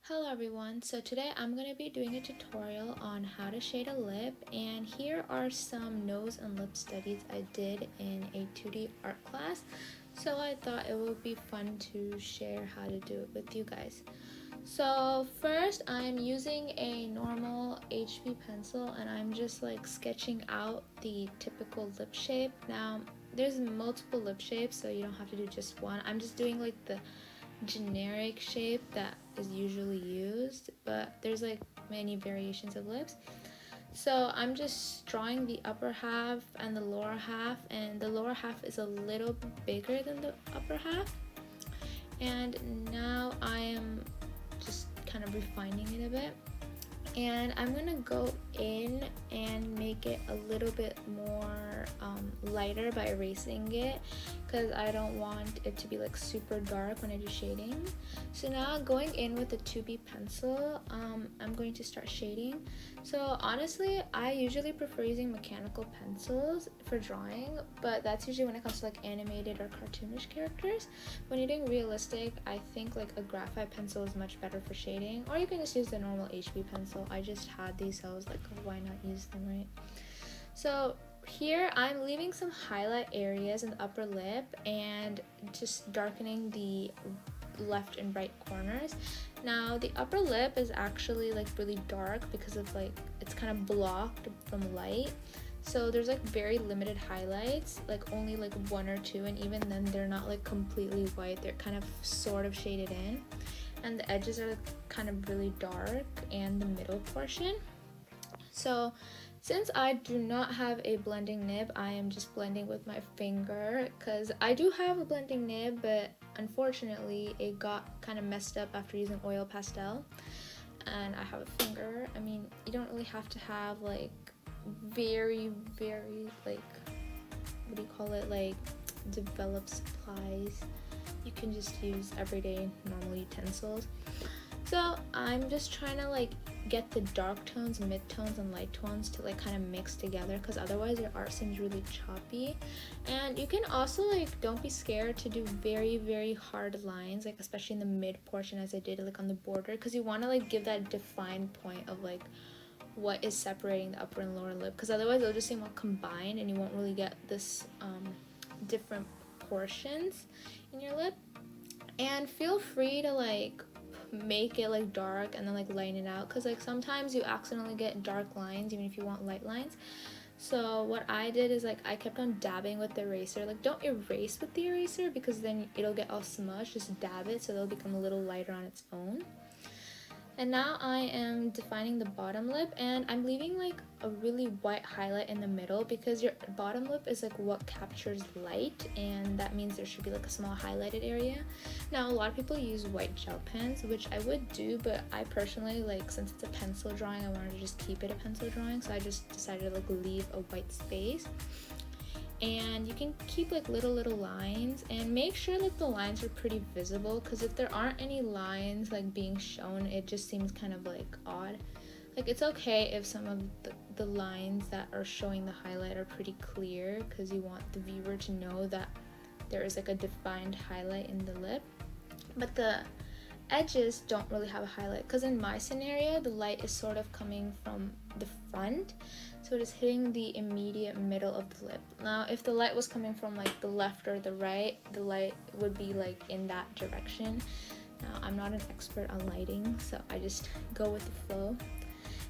Hello everyone, so today I'm going to be doing a tutorial on how to shade a lip, and here are some nose and lip studies I did in a 2D art class, so I thought it would be fun to share how to do it with you guys. So first I'm using a normal HB pencil and I'm just like sketching out the typical lip shape. Now there's multiple lip shapes, so you don't have to do just one. I'm just doing like the generic shape that is usually used, but there's like many variations of lips. So I'm just drawing the upper half and the lower half, and the lower half is a little bigger than the upper half. And now I am just kind of refining it a bit, and I'm gonna go in and make it a little bit more lighter by erasing it, because I don't want it to be like super dark when I do shading. So now going in with the 2B pencil, I'm going to start shading. So honestly, I usually prefer using mechanical pencils for drawing, but that's usually when it comes to like animated or cartoonish characters. When you're doing realistic, I think like a graphite pencil is much better for shading, or you can just use the normal HB pencil. I just had these, so I was like, oh, why not use them, right? So here I'm leaving some highlight areas in the upper lip and just darkening the left and right corners. Now the upper lip is actually like really dark because of like it's kind of blocked from light, so there's like very limited highlights, like only like one or two, and even then they're not like completely white, they're kind of sort of shaded in, and the edges are kind of really dark and the middle portion. So since I do not have a blending nib, I am just blending with my finger, because I do have a blending nib, but unfortunately it got kind of messed up after using oil pastel, and I have a finger. I mean, you don't really have to have like very like, what do you call it, like developed supplies. You can just use everyday normal utensils. So I'm just trying to like get the dark tones, mid-tones, and light tones to like kind of mix together, because otherwise your art seems really choppy. And you can also like, don't be scared to do very hard lines, like especially in the mid portion as I did like on the border, because you want to like give that defined point of like what is separating the upper and lower lip, because otherwise it'll just seem all combined and you won't really get this different portions in your lip. And feel free to like make it like dark and then like lighten it out, because like sometimes you accidentally get dark lines even if you want light lines. So what I did is like I kept on dabbing with the eraser. Like, don't erase with the eraser because then it'll get all smudged. Just dab it so it'll become a little lighter on its own. And now I am defining the bottom lip, and I'm leaving like a really white highlight in the middle, because your bottom lip is like what captures light, and that means there should be like a small highlighted area. Now a lot of people use white gel pens, which I would do, but I personally, like, since it's a pencil drawing, I wanted to just keep it a pencil drawing, so I just decided to like leave a white space. And you can keep like little lines, and make sure that the lines are pretty visible, because if there aren't any lines like being shown, it just seems kind of like odd. Like, it's okay if some of the lines that are showing the highlight are pretty clear, because you want the viewer to know that there is like a defined highlight in the lip, but the edges don't really have a highlight, because in my scenario the light is sort of coming from the front, so it is hitting the immediate middle of the lip. Now if the light was coming from like the left or the right, the light would be like in that direction. Now I'm not an expert on lighting, so I just go with the flow.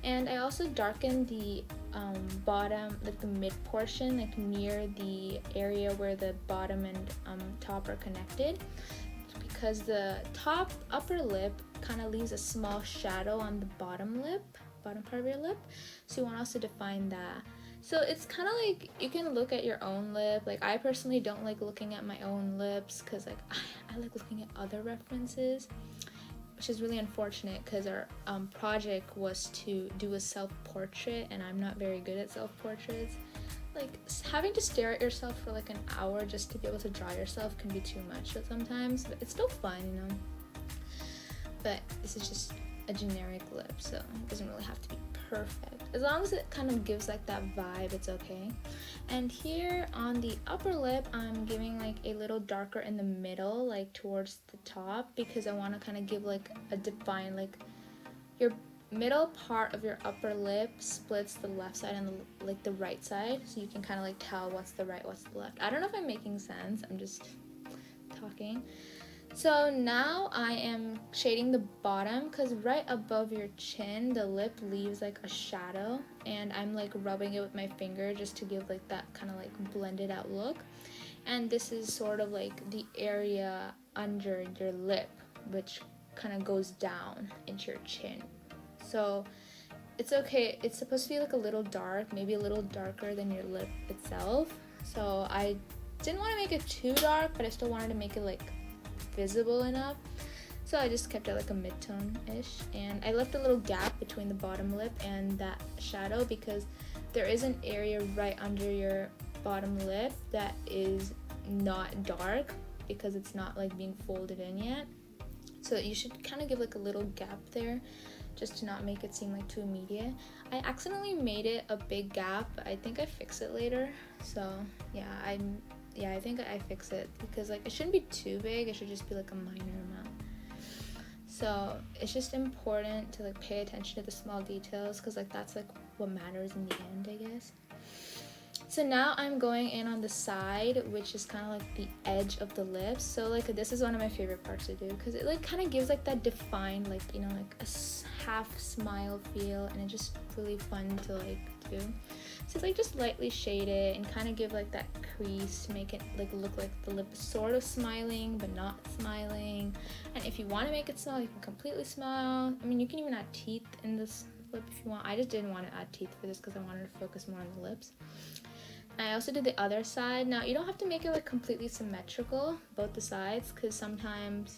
And I also darken the bottom, like the mid portion, like near the area where the bottom and top are connected, because the upper lip kind of leaves a small shadow on the bottom part of your lip, so you want to also define that. So it's kind of like, you can look at your own lip. Like, I personally don't like looking at my own lips, because like I like looking at other references, which is really unfortunate, because our project was to do a self-portrait, and I'm not very good at self-portraits. Like, having to stare at yourself for like an hour just to be able to draw yourself can be too much sometimes, but it's still fun, you know. But this is just a generic lip, so it doesn't really have to be perfect. As long as it kind of gives like that vibe, it's okay. And here on the upper lip, I'm giving like a little darker in the middle, like towards the top, because I want to kind of give like a defined like your middle part of your upper lip splits the left side and the right side, so you can kind of like tell what's the right, what's the left. I don't know if I'm making sense, I'm just talking. So now I am shading the bottom, because right above your chin the lip leaves like a shadow, and I'm like rubbing it with my finger just to give like that kind of like blended out look. And this is sort of like the area under your lip, which kind of goes down into your chin. So it's okay, it's supposed to be like a little dark, maybe a little darker than your lip itself. So I didn't want to make it too dark, but I still wanted to make it like visible enough. So I just kept it like a mid-tone-ish, and I left a little gap between the bottom lip and that shadow because there is an area right under your bottom lip that is not dark because it's not like being folded in yet. So you should kind of give like a little gap there just to not make it seem like too immediate. I accidentally made it a big gap, but I think I fix it later. So yeah, I think I fix it because like it shouldn't be too big, it should just be like a minor amount. So it's just important to like pay attention to the small details, because like that's like what matters in the end, I guess. So now I'm going in on the side, which is kind of like the edge of the lips. So like this is one of my favorite parts to do because it like kind of gives like that defined, like, you know, like a half smile feel, and it's just really fun to like do. So like just lightly shade it and kind of give like that crease to make it like look like the lip is sort of smiling but not smiling. And if you want to make it smile, you can completely smile. I mean, you can even add teeth in this lip if you want. I just didn't want to add teeth for this because I wanted to focus more on the lips. I also did the other side. Now you don't have to make it like completely symmetrical, both the sides, because sometimes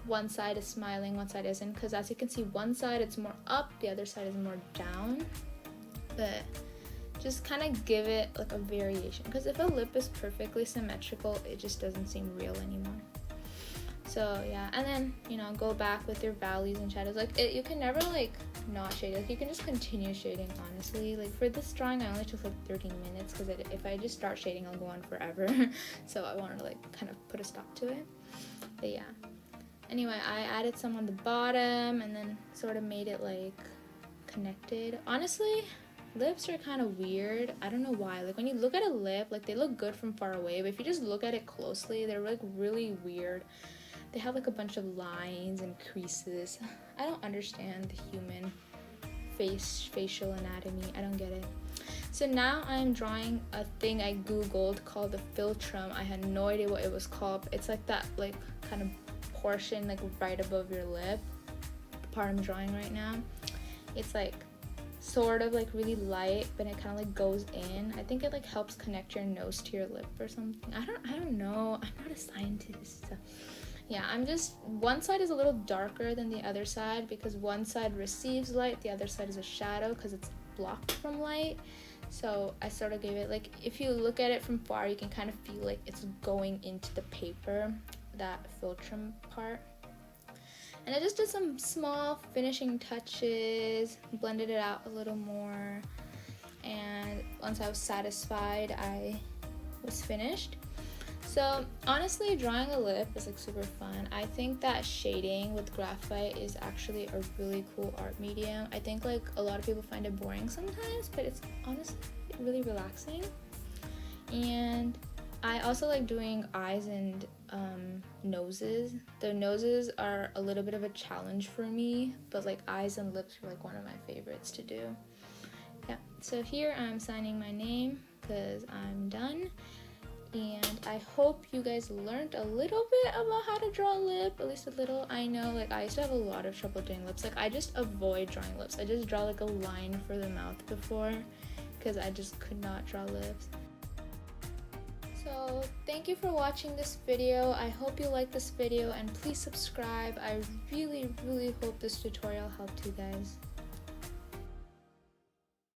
one side is smiling, one side isn't, because as you can see, one side it's more up, the other side is more down. But just kind of give it like a variation, because if a lip is perfectly symmetrical, it just doesn't seem real anymore. So yeah, and then, you know, go back with your values and shadows. Like you can never like not shade. Like you can just continue shading, honestly. Like for this drawing I only took like 13 minutes because if I just start shading I'll go on forever. So I wanted to like kind of put a stop to it. But yeah, anyway, I added some on the bottom and then sort of made it like connected. Honestly, lips are kind of weird. I don't know why. Like when you look at a lip, like they look good from far away, but if you just look at it closely, they're like really weird. They have like a bunch of lines and creases. I don't understand the human facial anatomy. I don't get it. So now I'm drawing a thing I googled called the philtrum. I had no idea what it was called. It's like that like kind of portion like right above your lip, the part I'm drawing right now. It's like sort of like really light, but it kind of like goes in. I think it like helps connect your nose to your lip or something. I don't know. I'm not a scientist. So yeah, I'm just, one side is a little darker than the other side because one side receives light, the other side is a shadow because it's blocked from light. So I sort of gave it, like, if you look at it from far, you can kind of feel like it's going into the paper, that philtrum part. And I just did some small finishing touches, blended it out a little more, and once I was satisfied, I was finished. So honestly, drawing a lip is like super fun. I think that shading with graphite is actually a really cool art medium. I think like a lot of people find it boring sometimes, but it's honestly really relaxing. And I also like doing eyes and noses. The noses are a little bit of a challenge for me, but like eyes and lips are like one of my favorites to do. Yeah, so here I'm signing my name because I'm done. And I hope you guys learned a little bit about how to draw a lip, at least a little. I know, like, I used to have a lot of trouble doing lips. Like, I just avoid drawing lips. I just draw, like, a line for the mouth before because I just could not draw lips. So, thank you for watching this video. I hope you liked this video, and please subscribe. I really, really hope this tutorial helped you guys.